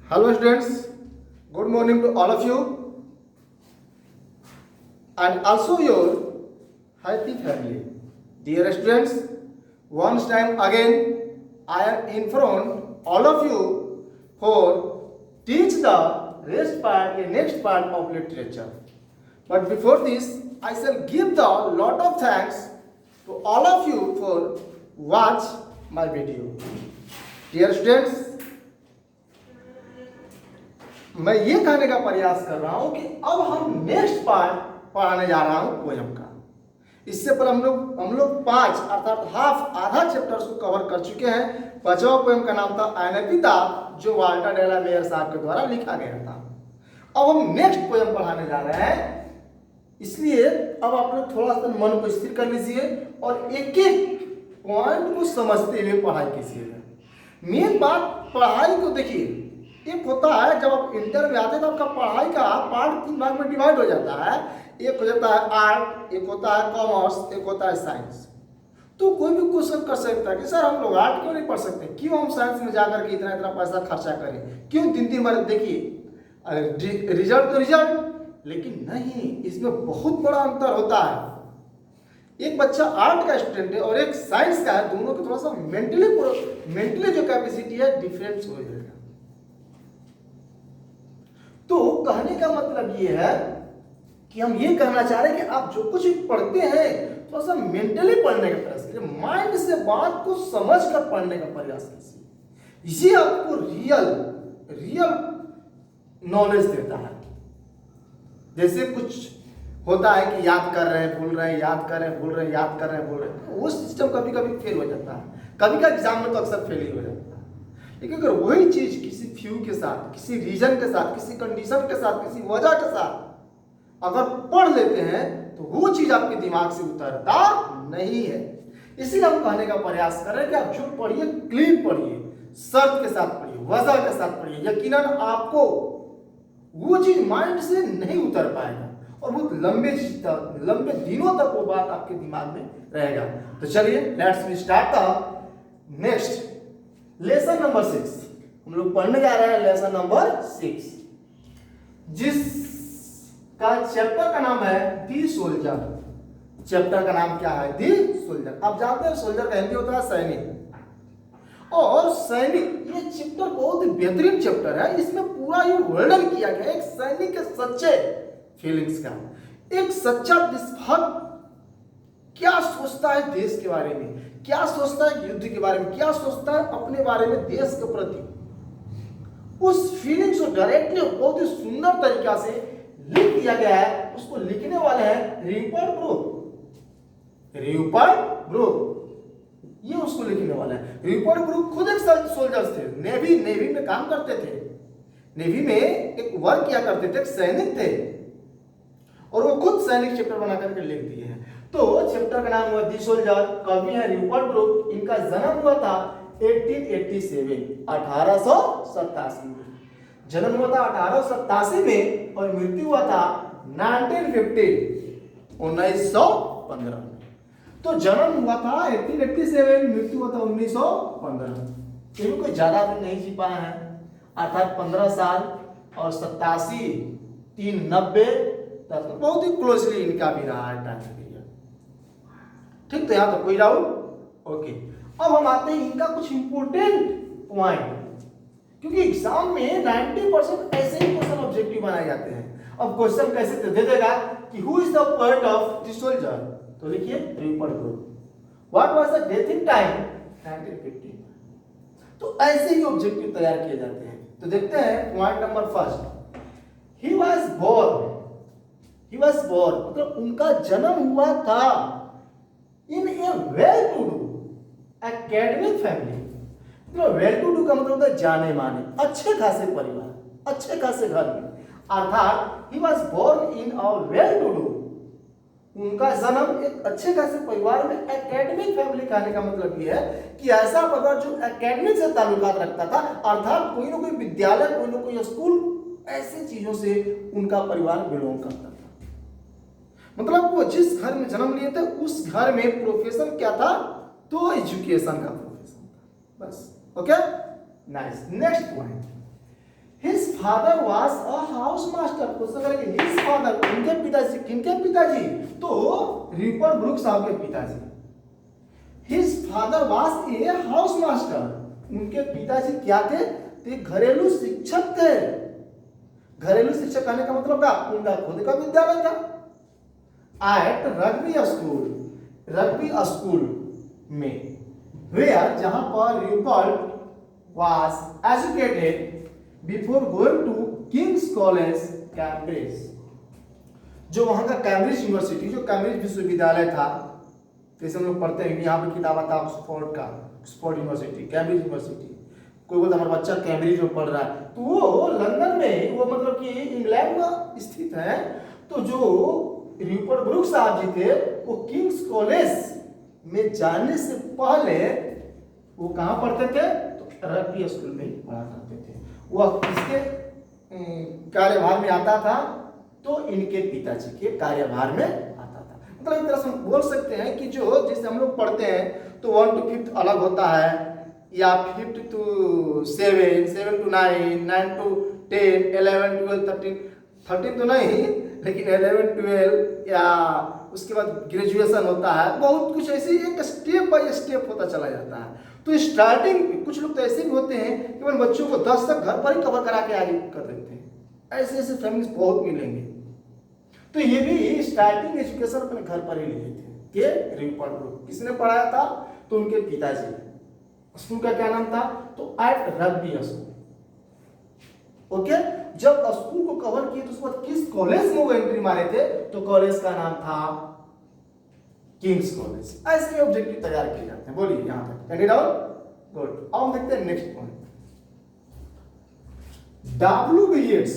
Hello students, good morning to all of you and also your happy family. Dear students, once time again I am in front all of you for teach the rest part, the next part of literature. But before this, I shall give the lot of thanks to all of you for watch my video. Dear students, मैं ये कहने का प्रयास कर रहा हूं कि अब हम नेक्स्ट पार्ट पढ़ाने जा रहा हूं पोयम का। इससे पहले हम लोग 5 अर्थात आधा चैप्टर्स को कवर कर चुके हैं। 5वां पोयम का नाम था अनपिता, जो वाल्टर डेला मेयर साहब के द्वारा लिखा गया था। अब हम नेक्स्ट पोयम पढ़ाने जा रहे हैं, इसलिए अब आप लोग थोड़ा सा मन को स्थिर कर लीजिए और एक एक पॉइंट को समझते हुए पढ़ाई कीजिएगा। मेन बात पढ़ाई को देखिए, एक होता है जब आप इंटर में आते हैं तो आपका पढ़ाई का पार्ट 3 भाग में डिवाइड हो जाता है। एक हो जाता है आर्ट, एक होता है कॉमर्स, एक होता है साइंस। तो कोई भी क्वेश्चन कर सकता है कि सर हम लोग आर्ट क्यों नहीं पढ़ सकते, क्यों हम साइंस में जाकर के इतना पैसा खर्चा करें, क्यों 3 बार देखिए रिजल्ट तो रिजल्ट, लेकिन नहीं, इसमें बहुत बड़ा अंतर होता है। एक बच्चा आर्ट का स्टूडेंट है और एक साइंस का है, दोनों की थोड़ा सा मेंटली जो कैपेसिटी है डिफरेंस हो जाएगा। तो कहने का मतलब ये है कि हम ये कहना चाह रहे हैं कि आप जो कुछ पढ़ते हैं थोड़ा सा मेंटली पढ़ने का प्रयास कीजिए, माइंड से बात को समझ कर पढ़ने का प्रयास कीजिए। ये आपको रियल नॉलेज देता है। जैसे कुछ होता है कि याद कर रहे हैं भूल रहे हैं, याद कर रहे हैं भूल रहे हैं, याद कर रहे हैं भूल रहे हैं, वो सिस्टम कभी कभी फेल हो जाता है, कभी का एग्जाम में तो अक्सर फेल ही हो जाता है। लेकिन अगर वही चीज किसी फ्यू के साथ, किसी रीजन के साथ, किसी कंडीशन के साथ, किसी वजह के साथ अगर पढ़ लेते हैं तो वो चीज आपके दिमाग से उतरता नहीं है। इसीलिए हम कहने का प्रयास कर रहे हैं कि आप जो पढ़िए क्लीन पढ़िए, शर्त के साथ पढ़िए, वजह के साथ पढ़िए। यकीनन आपको वो चीज माइंड से नहीं उतर पाएगा और बहुत लंबे दिनों तक वो बात आपके दिमाग में रहेगा। तो चलिए let's start the next lesson number 6। हम लोग पढ़ने जा रहे हैं लेसन नंबर 6, जिसका चैप्टर का नाम है दी सोल्जर। चैप्टर का नाम क्या है? दी सोल्जर। आप जानते हैं सोल्जर का हिंदी होता है सैनिक, और सैनिक ये चैप्टर बहुत ही बेहतरीन चैप्टर है। इसमें पूरा ये वर्णन किया गया एक सैनिक के सच्चे फीलिंग्स का। एक सच्चा देशभक्त क्या सोचता है देश के बारे में, क्या सोचता है युद्ध के बारे में, क्या सोचता है अपने बारे में देश के प्रति, उस फीलिंग्स को डायरेक्टली बहुत ही सुंदर तरीका से लिख दिया गया है। उसको लिखने वाले हैं र्यूपर्ट ब्रूक, ये उसको लिखने वाले हैं। र्यूपर्ट ब्रूक खुद एक सोल्जर्स थे, नेवी में काम करते थे, नेवी में एक वर्क किया करते थे, एक सैनिक थे, और वो खुद सैनिक चैप्टर बना करके लिख दिए हैं। तो चैप्टर का नाम हुआ दी सोल्जर। कवि है र्यूपर्ट ब्रूक। इनका जन्म हुआ था 1887 में। जन्म हुआ था 1887 में और मृत्यु हुआ था 1915 में। तो जन्म हुआ था 1887, मृत्यु हुआ था 1915। क्योंकि कोई ज्यादा दिन नहीं जी पाया है, अर्थात 15 साल और 87 390 तक बहुत ही क्लोजली इनका भी रहा है टाइम पीरियड। ठीक, तो यहां तो कोई डाउट? ओके। अब हम आते हैं इनका कुछ इंपोर्टेंट पॉइंट, क्योंकि एग्जाम में 90% ऐसे ही क्वेश्चन ऑब्जेक्टिव बनाए जाते हैं। अब क्वेश्चन कैसे दे देगा कि who is the poet of the soldier, तो लिखिए Rupert Brooke. What was the death in time 1915। तो ऐसे ही ऑब्जेक्टिव तैयार किए जाते हैं। तो देखते हैं point number 1। He was born मतलब उनका जन्म हुआ था in a well to do academic family. मतलब वेल टू डू का मतलब होता है जाने माने, अच्छे खासे परिवार, अच्छे खासे घर में, अर्थात ही was born in a well to do. उनका जन्म एक अच्छे खासे परिवार में, एकेडमिक फैमिली कहने का मतलब यह है कि ऐसा परिवार जो एकेडमिक से ताल्लुकात रखता था, अर्थात कोई ना कोई विद्यालय, कोई ना कोई स्कूल, ऐसी चीजों से उनका परिवार बिलोंग करता था। मतलब वो जिस घर में जन्म लिए थे उस घर में प्रोफेशन क्या था? तो एजुकेशन का प्रोफेशन था, बस। Okay, nice. Next point, father was a house master. Question करेंगे हिज फादर, उनके पिताजी, किनके पिताजी? तो रूपर्ट ब्रूक्स साहब के पिताजी। His father was a house master, उनके पिताजी क्या थे? तो घरेलू शिक्षक थे। घरेलू शिक्षक कहने का मतलब क्या? उनका खुद का विद्यालय था। At Rugby School, Rugby School में, वेयर जहां पर Rupert was educated before going to King's College, Cambridge। जो वहां का कैम्ब्रिज यूनिवर्सिटी, जो कैम्ब्रिज विश्वविद्यालय था, जैसे हम लोग पढ़ते हैं यहाँ पे किताब आता है ऑक्सफोर्ड का, ऑक्सफोर्ड यूनिवर्सिटी, कैम्ब्रिज यूनिवर्सिटी। कोई बोलता हमारा बच्चा कैम्ब्रिज में पढ़ रहा है, तो वो लंदन में, वो मतलब कि इंग्लैंड में स्थित है। तो जो रूपर्ट ब्रूक्स साहब जी थे, वो किंग्स कॉलेज में जाने से पहले वो कहाँ पढ़ते थे? रग्बी स्कूल में पढ़ा करते थे। वह किसके कार्यभार में आता था? तो इनके पिताजी के कार्यभार में आता था। मतलब एक तरह से हम बोल सकते हैं कि जो जैसे हम लोग पढ़ते हैं तो 1 to 5 अलग होता है, या 5 to 7, 7 to 9, 9 to 10, 11, 12, 13 तो नहीं, लेकिन 11, 12 या उसके बाद ग्रेजुएशन होता है। बहुत कुछ ऐसे एक स्टेप बाय स्टेप होता चला जाता है। तो स्टार्टिंग कुछ लोग तो ऐसे भी होते हैं कि वो बच्चों को 10 तक घर पर ही कवर करा के आगे कर देते हैं। ऐसे ऐसे फैमिलीज बहुत मिलेंगे। तो ये भी स्टार्टिंग एजुकेशन अपने घर पर ही लिए थे। के रूपर्ट ब्रूक्स किसने पढ़ाया था? तो उनके पिताजी। स्कूल का क्या नाम था? तो एट रग्बी स्कूल। ओके, जब स्कूल को कवर किए तो उसके बाद किस कॉलेज में वो एंट्री मारे थे? तो कॉलेज का नाम था किंग्स कॉलेज। ऐसे ऑब्जेक्टिव तैयार किए जाते हैं। बोलिए यहां तक कैंडिड आउट, गुड। अब हम देखते हैं नेक्स्ट पॉइंट। डब्ल्यू.बी. येट्स,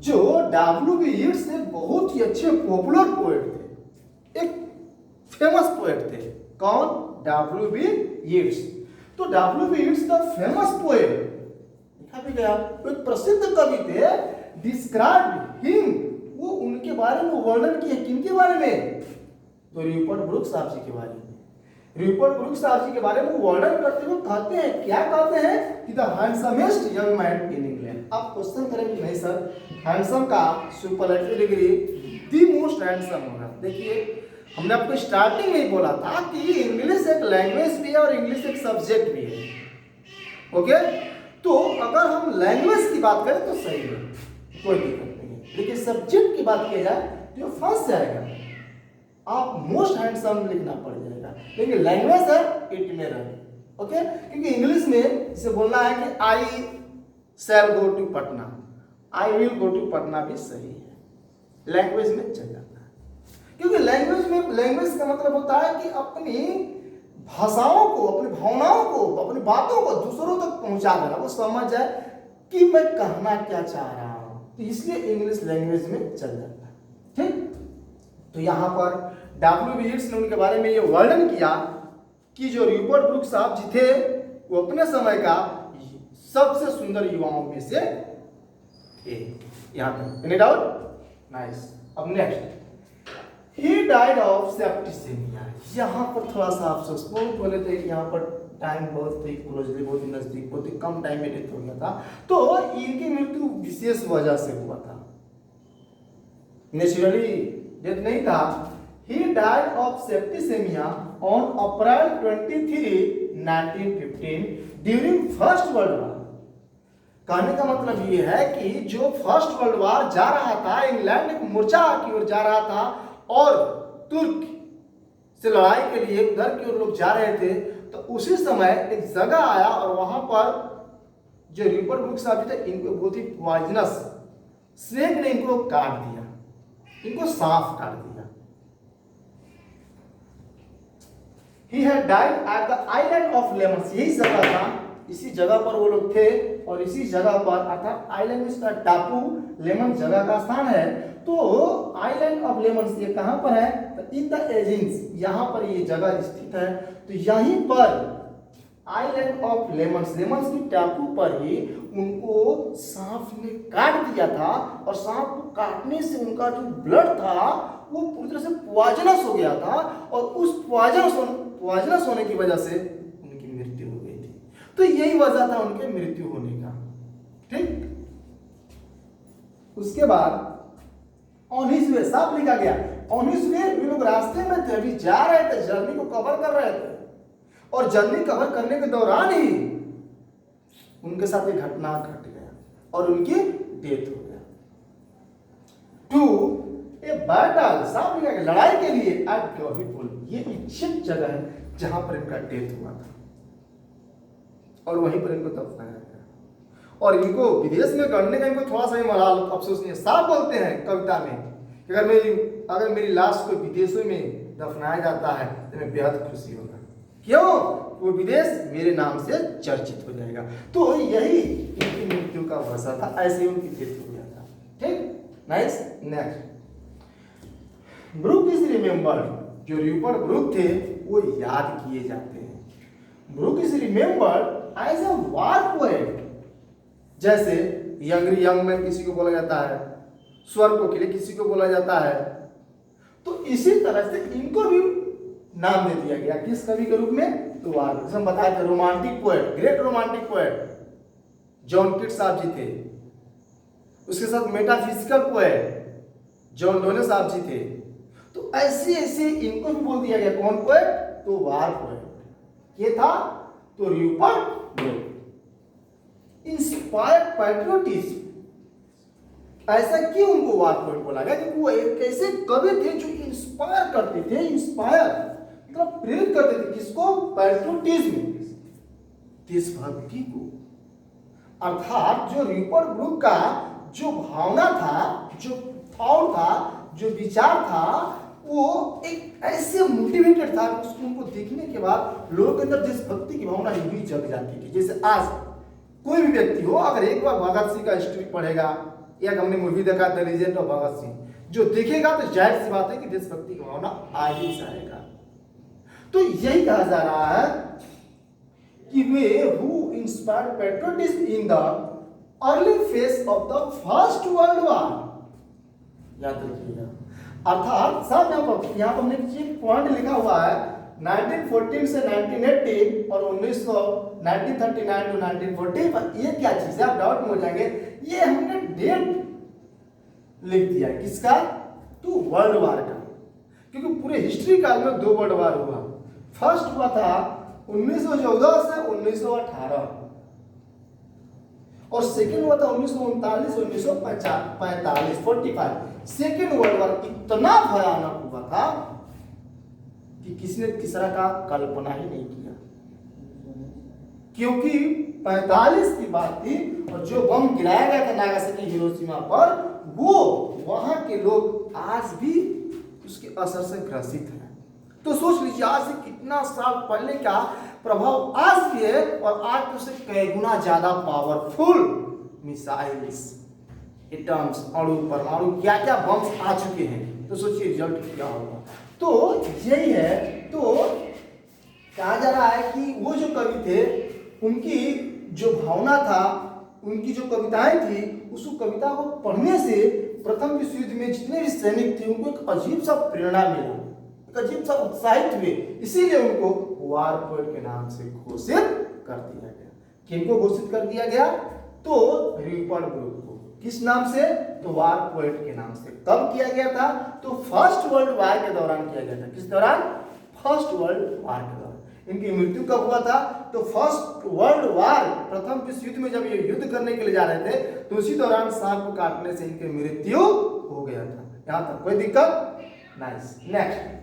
जो डब्ल्यू.बी. येट्स थे बहुत ही अच्छे पॉपुलर पोएट थे, एक फेमस पोएट थे। कौन? डब्ल्यू.बी. येट्स। तो W B. Yeats the famous poet, लिखा भी गया, एक प्रसिद्ध कवि थे। डिस्क्राइब हिम, वो उनके बारे में वर्णन किए। किनके बारे में? तो रूपर्ट ब्रूक्स साहब जी के बारे में। रूपर्ट ब्रूक्स साहब जी के बारे में वर्णन करते हुए कहते हैं, क्या कहते हैं? कि the हैंडसमेस्ट young man in England. आप क्वेश्चन करेंगे नहीं सर, हैंडसम का superlative degree the most handsome होगा। देखिए हमने आपको स्टार्टिंग में ही बोला था कि इंग्लिश एक लैंग्वेज भी है और इंग्लिश एक सब्जेक्ट भी है। ओके, तो अगर हम लैंग्वेज की बात करें तो सही है, कोई दिक्कत नहीं है, लेकिन सब्जेक्ट की बात की जाए तो फंस जाएगा। आप मोस्ट हैंडसम लिखना पड़ जाएगा, लेकिन लैंग्वेज है इट में रहे। ओके, क्योंकि इंग्लिश में जैसे बोलना है कि I shall go to Patna, I will go to Patna भी सही है, लैंग्वेज में चल जाता है। क्योंकि लैंग्वेज में, लैंग्वेज का मतलब होता है कि अपनी भाषाओं को, अपनी भावनाओं को, अपनी बातों को दूसरों तक पहुंचा देना, वो समझ जाए कि मैं कहना क्या चाह रहा हूं। तो इसलिए इंग्लिश लैंग्वेज में चल जाता है। ठीक, तो यहां पर डब्ल्यू.बी. येट्स ने उनके बारे में ये वर्णन किया कि जो रूपर्ट ब्रूक्स साहब जी थे वो अपने समय का सबसे सुंदर युवाओं में से थे। यहां पर एनी डाउट? नाइस। अब next, he died of septicaemia. यहाँ पर थोड़ा सा अफसोस, बहुत बोले थे यहाँ पर टाइम बहुत ही क्लोजली, बहुत ही नजदीक, बहुत ही कम टाइम में डेथ हो गया था। तो इनकी मृत्यु विशेष वजह से हुआ था, नेचुरली डेथ नहीं था। He died of septicaemia on April 23, 1915 during first world war. कहने का मतलब ये है कि जो फर्स्ट वर्ल्ड वॉर जा रहा था, इंग्लैंड एक मोर्चा की ओर जा रहा था और तुर्क से लड़ाई के लिए उधर की ओर लोग जा रहे थे, तो उसी समय एक जगह आया और वहां पर जो रूपर्ट ब्रूक्स साहब थे, इनको बहुत ही पॉइजनस स्नेक ने इनको काट दिया, इनको सांप काट दिया। He had died at the island of Lemnos, यही जगह था, इसी जगह पर वो लोग थे और इसी जगह पर अर्थात आइलैंड इसका टापू, लेमन जगह का स्थान है। तो आइलैंड ऑफ लेमन्स ये कहां पर है? तो इन द एजिंग्स, यहां पर ये जगह स्थित है। तो यहीं पर आइलैंड ऑफ लेमन्स, लेमन्स की टापू पर ही उनको सांप ने काट दिया था और सांप को काटने से उनका जो ब्लड था वो पूरी तरह से पॉइजनस हो गया था और उस पॉइजनस होने की वजह से उनकी मृत्यु हो गई थी। तो यही वजह था उनके मृत्यु होने का। ठीक, उसके बाद ऑन हिज वे साफ लिखा गया, ऑन हिज वे, वे लोग रास्ते में थे, अभी जा रहे थे, जर्नी को कवर कर रहे थे, और जर्नी कवर करने के दौरान ही उनके साथ एक घटना घट गया और उनकी डेथ हो गया। टू ए बैटल, साफ लिखा गया, लड़ाई के लिए एट ग्लोरी पुल, ये इच्छित जगह है जहां पर इनका डेथ हुआ था और वहीं पर इनको दफनाया गया। और इनको विदेश में करने का इनको थोड़ा सा ही मलाल अफसोस नहीं है। साफ बोलते हैं कविता में कि अगर मेरी लाश को विदेशों में दफनाया जाता है तो मैं बेहद खुशी होगा। क्यों? वो विदेश मेरे नाम से चर्चित हो जाएगा। तो यही इनकी मृत्यु का वर्षा था, ऐसे ही उनकी डेथ हो गया था। ठीक, nice. Next, Brooke is remembered, जो र्यूपर्ट ब्रूक थे वो याद किए जाते हैं। Brooke is remembered as a war poet, जैसे यंग मैन किसी को बोला जाता है, स्वर कोकिले किसी को बोला जाता है, तो इसी तरह से इनको भी नाम दे दिया गया। किस कवि के रूप में? तो वार, जैसे हम बताए थे romantic poet, great romantic poet John Keats साहब जी थे, उसके साथ मेटाफिजिकल पोएट जॉन डोने साहब जी थे। तो ऐसे ऐसे इनको भी बोल दिया गया कौन पोएट? तो वार पोएट। ये था तो र्यूपर्ट ब्रूक। इंस्पायर्ड पैट्रियोटिज्म, ऐसा क्यों उनको वार पोएट बोला गया? क्योंकि वो एक ऐसे कवि थे जो इंस्पायर करते थे, इंस्पायर मतलब प्रेरित करते थे किसको? पैट्रियोटिज्म, देशभक्ति को। अर्थात जो र्यूपर्ट ब्रूक का जो भावना था, जो थॉट था, जो विचार था, वो एक ऐसे मोटिवेटेड था कि उसको उनको देखने के बाद लोगों के अंदर देशभक्ति की भावना यूं ही जग जाती थी। जैसे आज कोई भी व्यक्ति हो, अगर एक बार भगत सिंह का हिस्ट्री पढ़ेगा या हमने मूवी देखा the legend of Bhagat Singh, जो देखेगा तो जाहिर सी बात है कि देशभक्ति की भावना आ ही जाएगा। तो यही कहा जा रहा है कि way who inspired patriotism in the early phase of the first world war, याद रखिएगा। अर्थात सब यहाँ पर हमने एक पॉइंट लिखा हुआ है 1914 से 1918 और 1939 टू 1940, पर ये क्या चीज है? आप डाउट में हो जाएंगे। ये हमने डेट लिख दिया किसका? तो वर्ल्ड वार का, क्योंकि पूरे हिस्ट्री काल में 2 वर्ल्ड वार हुआ। फर्स्ट हुआ था 1914 से 1918 और सेकेंड हुआ था 1939 1945 45। सेकेंड वर्ल्ड वार इतना भयानक हुआ था कि किसी ने तीसरा का कल्पना ही नहीं किया, क्योंकि 45 की बात थी और जो बम गिराया गया था नागासाकी हिरोशिमा पर, वो वहां के लोग आज भी उसके असर से ग्रसित हैं। तो सोच लीजिए आज से कितना साल पहले का प्रभाव आज भी है, और आज तो उससे कई गुना ज्यादा पावरफुल मिसाइल्स, एटम्स, अणु, परमाणु, क्या क्या बम्स आ चुके हैं। तो सोचिए रिजल्ट क्या होगा। तो यही है, तो कहा जा रहा है कि वो जो कवि थे उनकी जो भावना था, उनकी जो कविताएं थी, उस कविता को पढ़ने से प्रथम विश्व युद्ध में जितने भी सैनिक थे उनको एक अजीब सा प्रेरणा मिला, एक अजीब सा उत्साहित हुए। इसीलिए उनको वार पोएट के नाम से घोषित कर दिया गया। किनको घोषित कर दिया गया? तो र्यूपर्ट ब्रूक को। किस नाम से? तो वार पोएट के नाम से। कब किया गया था? तो फर्स्ट वर्ल्ड वार के दौरान किया गया था। किस दौरान? फर्स्ट वर्ल्ड वार के दौरान। इनकी मृत्यु कब हुआ था? तो फर्स्ट वर्ल्ड वार, प्रथम विश्व युद्ध में जब ये युद्ध करने के लिए जा रहे थे, तो उसी दौरान सांप को काटने से इनकी मृत्यु हो गया था। यहां तक कोई दिक्कत? नाइस। नेक्स्ट,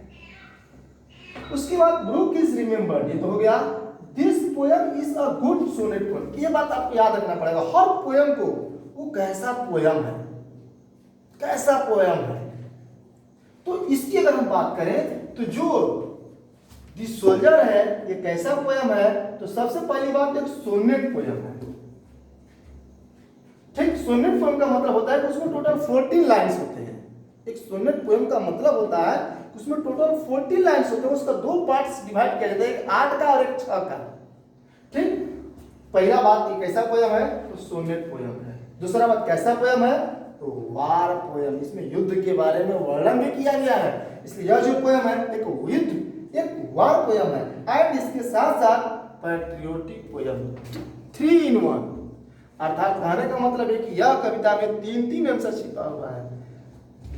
उसके बाद ब्रूक इज रिमेंबर्ड, ये तो हो गया। This poem is a good sonnet poem. ये बात आपको याद रखना पड़ेगा हर पोएम को, वो कैसा पोएम है, कैसा पोएम है। तो इसकी अगर हम बात करें तो जो दी सोल्जर है, ये कैसा पोएम है? तो सबसे पहली बात एक सोनेट पोएम है। ठीक, सोनेट पोएम का मतलब होता है कि उसमें टोटल 14 लाइन्स होते हैं। एक सोनेट पोएम का मतलब होता है उसमें टोटल 14 लाइन्स होते हैं। उसका 2 पार्ट्स डिवाइड किया जाता है, एक 8 का और एक 6 का। ठीक, पहला बात ये कैसा पोएम है? तो सोनेट पोएम है। दूसरा बात कैसा पोएम है? तो वार पोएम। इसमें युद्ध के बारे में वर्णन भी किया गया है, इसलिए यह जो पोएम है एक युद्ध, एक वार पोएम है। एंड इसके साथ साथ पैट्रियोटिक पोएम, 3 in 1। अर्थात कहने का मतलब है कि यह कविता में 3 आंसर छिपा हुआ है।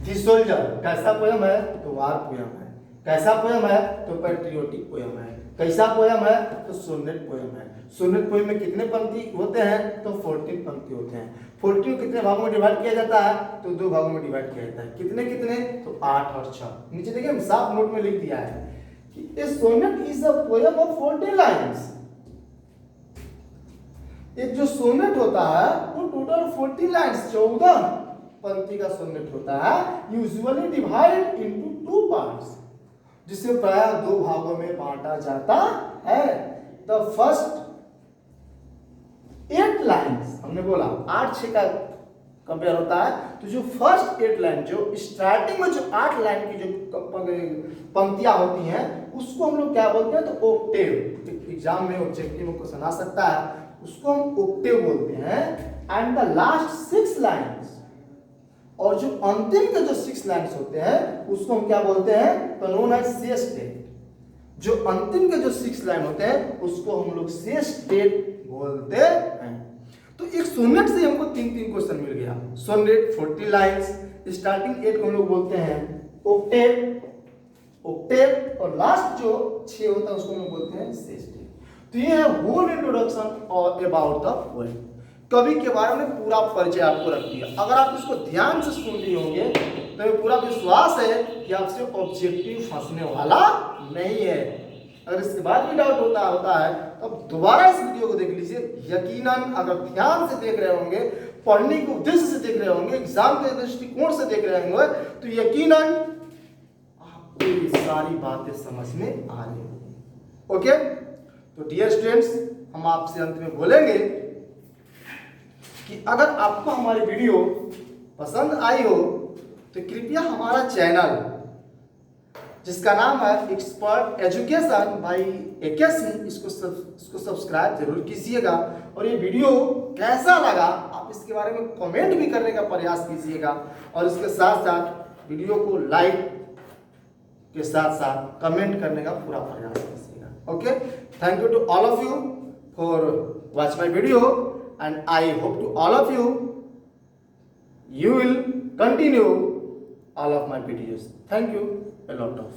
दी सोल्जर कैसा पोयम है? तो वार पोयम है। कैसा पोयम है? तो पैट्रियोटिक पोयम है। कैसा पोयम है? तो सोनेट पोयम है। सोनेट पोयम में कितने पंक्ति होते हैं? तो 14 पंक्ति होते हैं। 14 को कितने भागों में डिवाइड किया जाता है? तो 2 भागों में डिवाइड किया जाता है। कितने कितने? तो 8 और 6। नीचे देखिए हम साफ नोट में लिख दिया है कि a sonnet is a poem of 14 lines. एक जो सोनेट होता है वो टोटल 14 लाइन्स 14 पंक्ति का सोनेट होता है। यूजुअली डिवाइड इनटू 2 पार्ट्स, जिसे प्राय 2 भागों में बांटा जाता है। द फर्स्ट 8 लाइन्स, हमने बोला 8-6 का कंपेयर होता है, तो जो फर्स्ट 8 लाइन, जो स्टार्टिंग में जो 8 लाइन की जो पंक्तियां होती हैं, उसको हम लोग क्या बोलते हैं? तो ऑक्टेव। एग्जाम में ऑब्जेक्टिव में क्वेश्चन आ सकता है, उसको हम ऑक्टेव बोलते हैं। एंड द लास्ट 6 लाइन्स, और जो अंतिम के जो 6 लाइन्स होते हैं उसको हम क्या बोलते हैं? तो नोन एज सेस्टेट। जो अंतिम के जो 6 लाइन होते हैं उसको हम लोग सेस्टेट बोलते हैं। तो एक सोनेट से हमको 3 क्वेश्चन मिल गया। सोनेट 40 लाइन्स, स्टार्टिंग 8 को हम लोग बोलते हैं ऑक्टेव, ऑक्टेव, और लास्ट जो 6 होता है उसको हम लोग बोलते हैं सेस्टेट। तो ये है होल इंट्रोडक्शन और अबाउट द पोएम। कवि के बारे में पूरा परिचय आपको रख दिया। अगर आप इसको ध्यान से सुन लिए होंगे तो ये पूरा विश्वास है कि आपसे ऑब्जेक्टिव फंसने वाला नहीं है। अगर इसके बाद भी डाउट होता है तो दोबारा इस वीडियो को देख लीजिए। यकीनन अगर ध्यान से देख रहे होंगे, पढ़ने के उद्देश्य से देख रहे होंगे, एग्जाम के दृष्टिकोण से देख रहे होंगे, तो यकीनन आपको ये सारी बातें समझ में आ रही होंगी। ओके, तो डियर स्टूडेंट्स, हम आपसे अंत में बोलेंगे कि अगर आपको हमारी वीडियो पसंद आई हो तो कृपया हमारा चैनल, जिसका नाम है expert education by AK Singh, इसको सब्सक्राइब जरूर कीजिएगा। और ये वीडियो कैसा लगा आप इसके बारे में कमेंट भी करने का प्रयास कीजिएगा, और इसके साथ साथ वीडियो को लाइक के साथ साथ कमेंट करने का पूरा प्रयास कीजिएगा। Okay, thank you to all of you for watch my video, and I hope to all of you will continue all of my videos. Thank you a lot of.